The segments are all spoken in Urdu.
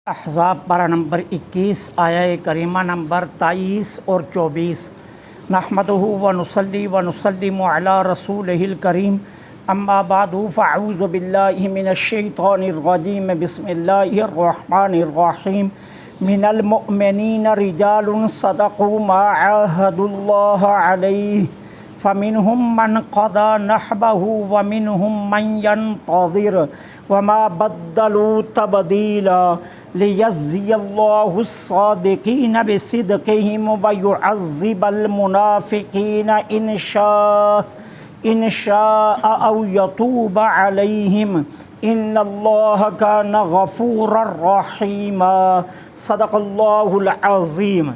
احزاب پارہ نمبر 21 آیہ کریمہ نمبر 23 اور 24۔ نحمدہ و نصلی و نسلم علی رسولہ الکریم، اما بعد فاعوذ باللہ من الشیطان الرجیم، بسم اللہ الرحمن الرحیم۔ من المؤمنین رجال صدقوا ما عاہدوا اللہ علیہ فمنہم من قضى نحبہ ومنہم من ينتظر وما بدلوا تبدیلا لیجزی اللہ الصادقین بصدقہم ویعذب المنافقین ان شاء او یتوب علیہم ان اللہ کان غفورا رحیما۔ صدق اللہ العظیم۔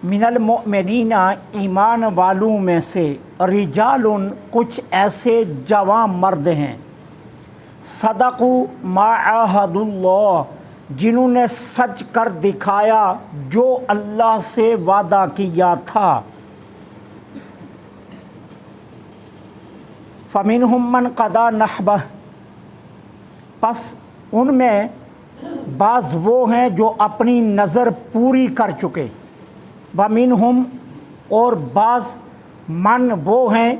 من المؤمنین، ایمان والوں میں سے، رجال، کچھ ایسے جوان مرد ہیں، صدقوا ما عاہدوا اللہ، جنہوں نے سچ کر دکھایا جو اللہ سے وعدہ کیا تھا۔ فمنہم من قضی نحبہ، پس ان میں بعض وہ ہیں جو اپنی نظر پوری کر چکے، ومنہم، اور بعض من وہ ہیں،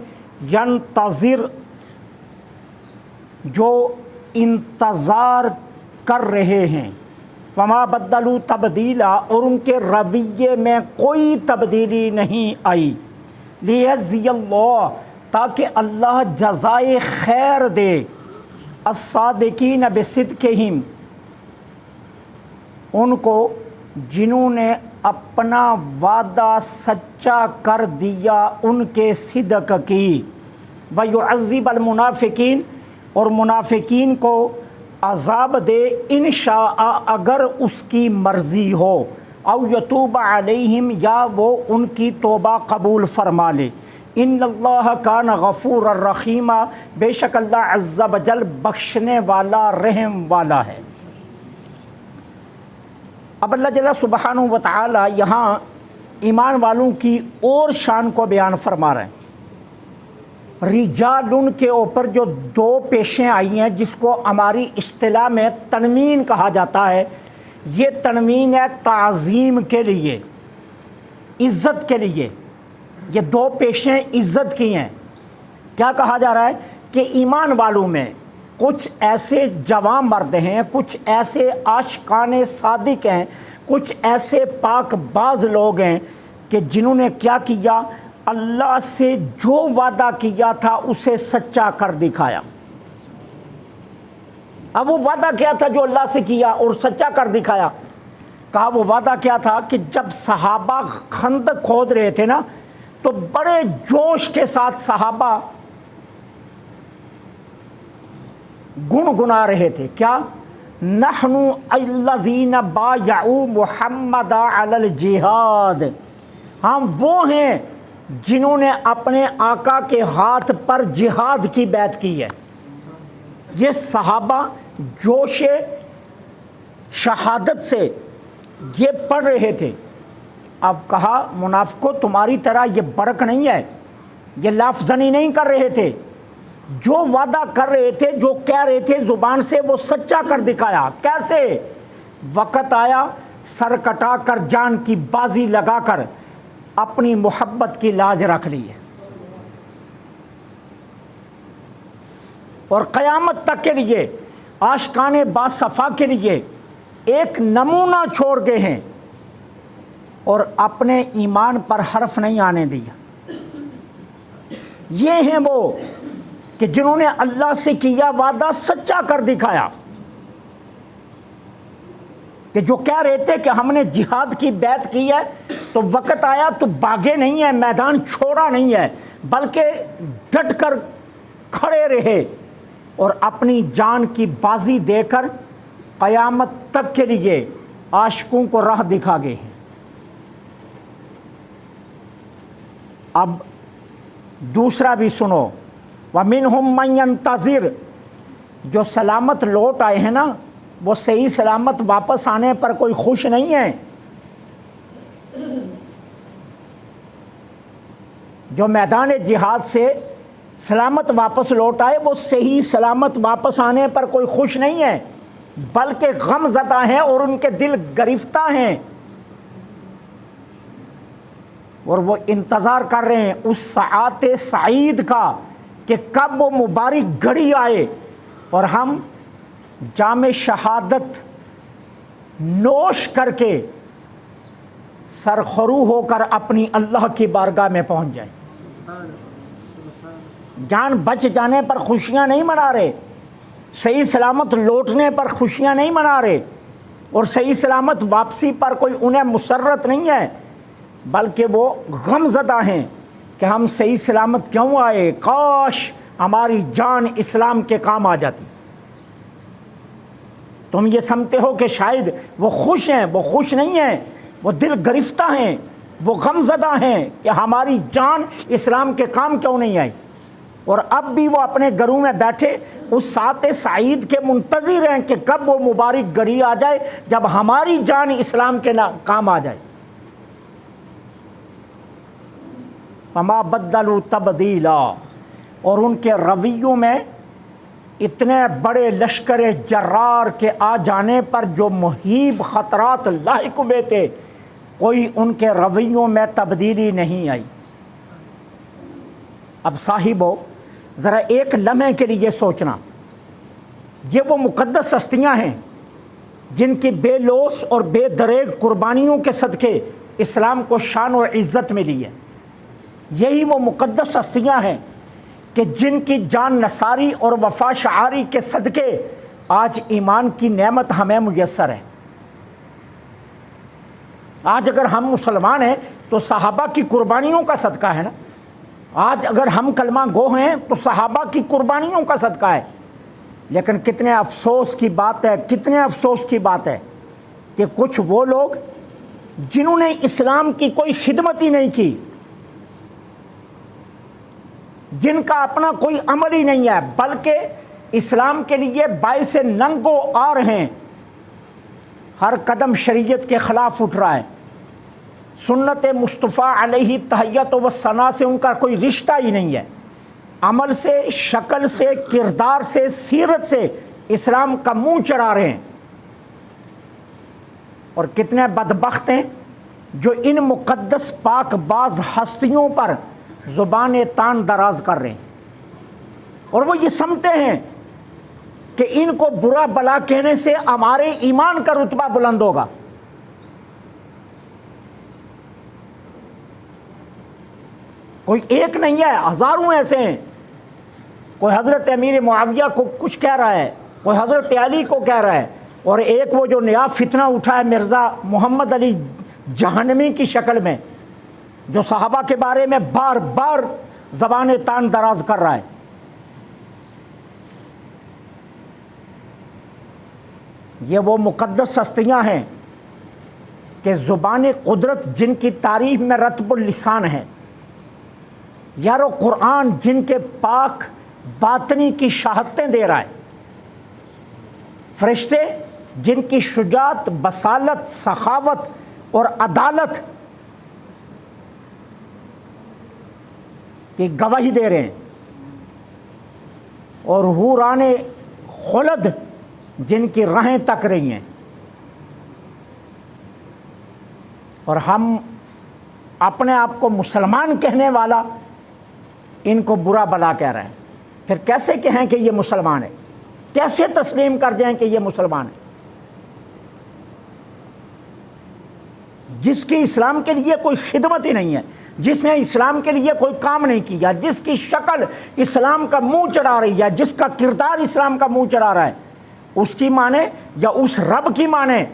ینتظر، جو انتظار کر رہے ہیں، وما بدلوا تبدیلا، اور ان کے رویے میں کوئی تبدیلی نہیں آئی، لیجزی اللہ، تاکہ اللہ جزائے خیر دے، الصادقین بصدقہم، ان کو جنہوں نے اپنا وعدہ سچا کر دیا ان کے صدق کی، ویعذب المنافقین، اور منافقین کو عذاب دے، انشاء، اگر اس کی مرضی ہو، او یتوب علیہم، یا وہ ان کی توبہ قبول فرما لے۔ ان اللہ کان غفورا رحیما، بے شک اللہ عز و جل بخشنے والا، رحم والا ہے۔ اب اللہ جل سبحانہ و تعالی یہاں ایمان والوں کی اور شان کو بیان فرما رہے ہیں۔ رجال کے اوپر جو دو پیشیں آئی ہیں، جس کو ہماری اصطلاح میں تنوین کہا جاتا ہے، یہ تنوین ہے تعظیم کے لیے، عزت کے لیے۔ یہ دو پیشیں عزت کی ہیں۔ کیا کہا جا رہا ہے کہ ایمان والوں میں کچھ ایسے جوان مرد ہیں، کچھ ایسے عاشقان صادق ہیں، کچھ ایسے پاک باز لوگ ہیں کہ جنہوں نے کیا کیا، اللہ سے جو وعدہ کیا تھا اسے سچا کر دکھایا۔ اب وہ وعدہ کیا تھا جو اللہ سے کیا اور سچا کر دکھایا؟ کہا وہ وعدہ کیا تھا کہ جب صحابہ خندق کھود رہے تھے نا، تو بڑے جوش کے ساتھ صحابہ گنگنا رہے تھے، کیا؟ نحن الذین بایعوا محمد علی الجہاد، ہم وہ ہیں جنہوں نے اپنے آقا کے ہاتھ پر جہاد کی بیعت کی ہے۔ یہ صحابہ جوش شہادت سے یہ پڑھ رہے تھے۔ اب کہا منافقوں، تمہاری طرح یہ برق نہیں ہے، یہ لفظنی نہیں کر رہے تھے، جو وعدہ کر رہے تھے، جو کہہ رہے تھے زبان سے، وہ سچا کر دکھایا۔ کیسے؟ وقت آیا سر کٹا کر، جان کی بازی لگا کر اپنی محبت کی لاج رکھ لی ہے، اور قیامت تک کے لیے عاشقان باصفا کے لیے ایک نمونہ چھوڑ گئے ہیں، اور اپنے ایمان پر حرف نہیں آنے دیا۔ یہ ہیں وہ کہ جنہوں نے اللہ سے کیا وعدہ سچا کر دکھایا، کہ جو کہہ رہے تھے کہ ہم نے جہاد کی بیعت کی ہے، تو وقت آیا تو بھاگے نہیں ہیں، میدان چھوڑا نہیں ہے، بلکہ ڈٹ کر کھڑے رہے اور اپنی جان کی بازی دے کر قیامت تک کے لیے عاشقوں کو راہ دکھا گئے ہیں۔ اب دوسرا بھی سنو، وَمِنْهُمْ مَنْ يَنْتَظِرُ، جو سلامت لوٹ آئے ہیں نا، وہ صحیح سلامت واپس آنے پر کوئی خوش نہیں ہے۔ جو میدان جہاد سے سلامت واپس لوٹ آئے، وہ صحیح سلامت واپس آنے پر کوئی خوش نہیں ہے۔ بلکہ غم زدہ ہیں اور ان کے دل گرفتہ ہیں، اور وہ انتظار کر رہے ہیں اس ساعت سعید کا کہ کب وہ مبارک گھڑی آئے اور ہم جام شہادت نوش کر کے سرخرو ہو کر اپنی اللہ کی بارگاہ میں پہنچ جائیں۔ جان بچ جانے پر خوشیاں نہیں منا رہے، صحیح سلامت لوٹنے پر خوشیاں نہیں منا رہے، اور صحیح سلامت واپسی پر کوئی انہیں مسرت نہیں ہے، بلکہ وہ غم زدہ ہیں کہ ہم صحیح سلامت کیوں آئے، کاش ہماری جان اسلام کے کام آ جاتی۔ تم یہ سمجھتے ہو کہ شاید وہ خوش ہیں، وہ خوش نہیں ہیں، وہ دل گرفتہ ہیں، وہ غم زدہ ہیں کہ ہماری جان اسلام کے کام کیوں نہیں آئی، اور اب بھی وہ اپنے گھروں میں بیٹھے اس ساعت سعید کے منتظر ہیں کہ کب وہ مبارک گھڑی آ جائے جب ہماری جان اسلام کے کام آ جائے۔ فما بدلوا تبدیلا، اور ان کے رویوں میں اتنے بڑے لشکر جرار کے آ جانے پر جو مہیب خطرات لاحق ہوئے تھے، کوئی ان کے رویوں میں تبدیلی نہیں آئی۔ اب صاحبو ذرا ایک لمحے کے لیے سوچنا، یہ وہ مقدس ہستیاں ہیں جن کی بے لوث اور بے دریغ قربانیوں کے صدقے اسلام کو شان و عزت ملی ہے۔ یہی وہ مقدس ہستیاں ہیں کہ جن کی جان نثاری اور وفا شعاری کے صدقے آج ایمان کی نعمت ہمیں میسر ہے۔ آج اگر ہم مسلمان ہیں تو صحابہ کی قربانیوں کا صدقہ ہے نا، آج اگر ہم کلمہ گو ہیں تو صحابہ کی قربانیوں کا صدقہ ہے۔ لیکن کتنے افسوس کی بات ہے، کتنے افسوس کی بات ہے کہ کچھ وہ لوگ جنہوں نے اسلام کی کوئی خدمت ہی نہیں کی، جن کا اپنا کوئی عمل ہی نہیں ہے، بلکہ اسلام کے لیے باعث ننگ و عار ہیں، ہر قدم شریعت کے خلاف اٹھ رہا ہے، سنت مصطفیٰ علیہ تحیت و ثنا سے ان کا کوئی رشتہ ہی نہیں ہے، عمل سے، شکل سے، کردار سے، سیرت سے اسلام کا منہ چڑھا رہے ہیں۔ اور کتنے بدبخت ہیں جو ان مقدس پاک باز ہستیوں پر زبان تان دراز کر رہے ہیں، اور وہ یہ سمجھتے ہیں کہ ان کو برا بلا کہنے سے ہمارے ایمان کا رتبہ بلند ہوگا۔ کوئی ایک نہیں ہے، ہزاروں ایسے ہیں۔ کوئی حضرت امیر معاویہ کو کچھ کہہ رہا ہے، کوئی حضرت علی کو کہہ رہا ہے، اور ایک وہ جو نیا فتنہ اٹھا ہے مرزا محمد علی جہنمی کی شکل میں، جو صحابہ کے بارے میں بار بار زبان تان دراز کر رہا ہے۔ یہ وہ مقدس ہستیاں ہیں کہ زبان قدرت جن کی تعریف میں رطب اللسان ہے، یارو قرآن جن کے پاک باطنی کی شہادتیں دے رہا ہے، فرشتے جن کی شجاعت، بصالت، سخاوت اور عدالت کی گواہی دے رہے ہیں، اور حوران خلد جن کی راہیں تک رہی ہیں، اور ہم اپنے آپ کو مسلمان کہنے والا ان کو برا بلا کہہ رہے ہیں۔ پھر کیسے کہیں کہ یہ مسلمان ہے؟ کیسے تسلیم کر دیں کہ یہ مسلمان ہے؟ جس کی اسلام کے لیے کوئی خدمت ہی نہیں ہے، جس نے اسلام کے لیے کوئی کام نہیں کیا، جس کی شکل اسلام کا منہ چڑھا رہی ہے، جس کا کردار اسلام کا منہ چڑھا رہا ہے، اس کی مانے یا اس رب کی مانے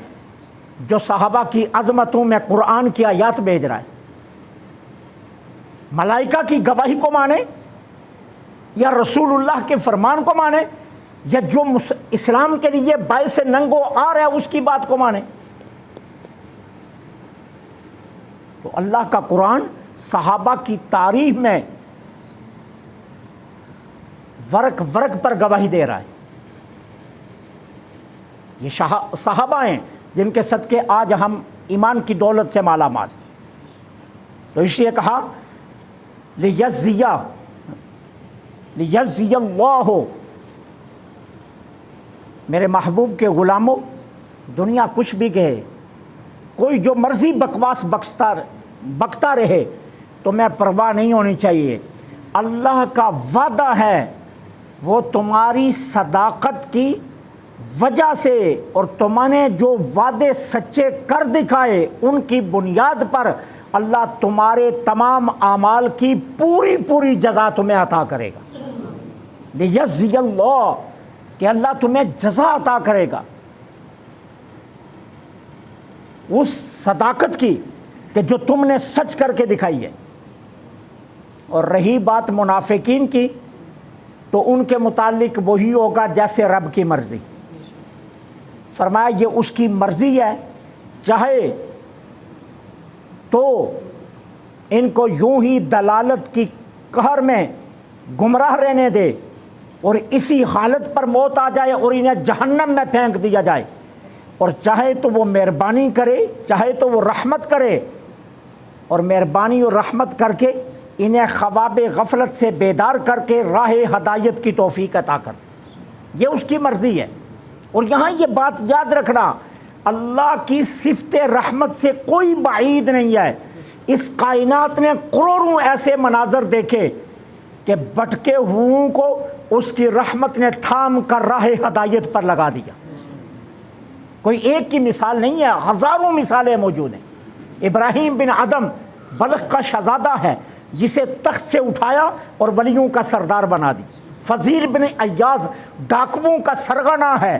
جو صحابہ کی عظمتوں میں قرآن کی آیات بھیج رہا ہے، ملائکہ کی گواہی کو مانے یا رسول اللہ کے فرمان کو مانے، یا جو اسلام کے لیے باعث ننگ و عار ہے اس کی بات کو مانے۔ تو اللہ کا قرآن صحابہ کی تعریف میں ورق ورق پر گواہی دے رہا ہے۔ یہ صحابہ ہیں جن کے صدقے آج ہم ایمان کی دولت سے مالا مال۔ تو اس لیے کہا لیجزی اللہ میرے محبوب کے غلاموں، دنیا کچھ بھی کہے، کوئی جو مرضی بکواس بکتا رہے، تو میں پرواہ نہیں ہونی چاہیے۔ اللہ کا وعدہ ہے وہ تمہاری صداقت کی وجہ سے اور تم نے جو وعدے سچے کر دکھائے ان کی بنیاد پر اللہ تمہارے تمام اعمال کی پوری جزا تمہیں عطا کرے گا۔ لیجزی اللہ، کہ اللہ تمہیں جزا عطا کرے گا اس صداقت کی کہ جو تم نے سچ کر کے دکھائی ہے۔ اور رہی بات منافقین کی، تو ان کے متعلق وہی ہوگا جیسے رب کی مرضی۔ فرمایا یہ اس کی مرضی ہے، چاہے تو ان کو یوں ہی دلالت کی قہر میں گمراہ رہنے دے اور اسی حالت پر موت آ جائے اور انہیں جہنم میں پھینک دیا جائے، اور چاہے تو وہ مہربانی کرے، چاہے تو وہ رحمت کرے، اور مہربانی اور رحمت کر کے انہیں خواب غفلت سے بیدار کر کے راہ ہدایت کی توفیق عطا کر دے۔ یہ اس کی مرضی ہے۔ اور یہاں یہ بات یاد رکھنا، اللہ کی صفت رحمت سے کوئی بعید نہیں ہے۔ اس کائنات نے کروڑوں ایسے مناظر دیکھے کہ بھٹکے ہوئوں کو اس کی رحمت نے تھام کر راہ ہدایت پر لگا دیا۔ کوئی ایک کی مثال نہیں ہے، ہزاروں مثالیں موجود ہیں۔ ابراہیم بن ادم بلخ کا شہزادہ ہے جسے تخت سے اٹھایا اور ولیوں کا سردار بنا دی۔ فضیل بن ایاز ڈاکوؤں کا سرغنہ ہے،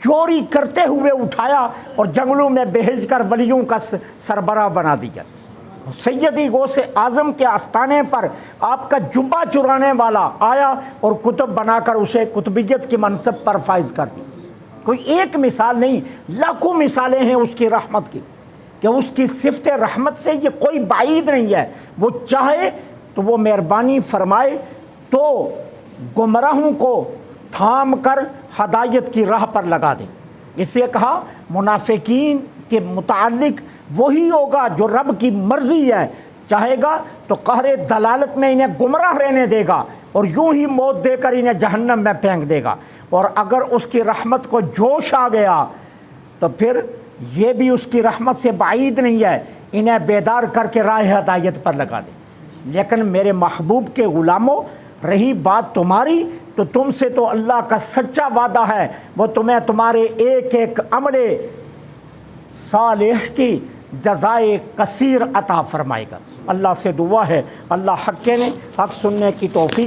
چوری کرتے ہوئے اٹھایا اور جنگلوں میں بھیج کر ولیوں کا سربراہ بنا دیا۔ سیدی غوث اعظم کے آستانے پر آپ کا جبہ چرانے والا آیا اور کتب بنا کر اسے قطبیت کی منصب پر فائز کر دی۔ کوئی ایک مثال نہیں، لاکھوں مثالیں ہیں اس کی رحمت کی، کہ اس کی صفت رحمت سے یہ کوئی بعید نہیں ہے۔ وہ چاہے تو وہ مہربانی فرمائے تو گمراہوں کو تھام کر ہدایت کی راہ پر لگا دے۔ اس لیے کہا منافقین کے متعلق وہی ہوگا جو رب کی مرضی ہے، چاہے گا تو قہر دلالت میں انہیں گمراہ رہنے دے گا اور یوں ہی موت دے کر انہیں جہنم میں پھینک دے گا، اور اگر اس کی رحمت کو جوش آ گیا تو پھر یہ بھی اس کی رحمت سے بعید نہیں ہے، انہیں بیدار کر کے راہ ہدایت پر لگا دے۔ لیکن میرے محبوب کے غلاموں، رہی بات تمہاری، تو تم سے تو اللہ کا سچا وعدہ ہے وہ تمہیں تمہارے ایک ایک عمل صالح کی جزائے کثیر عطا فرمائے گا۔ اللہ سے دعا ہے اللہ حق نے حق سننے کی توفیق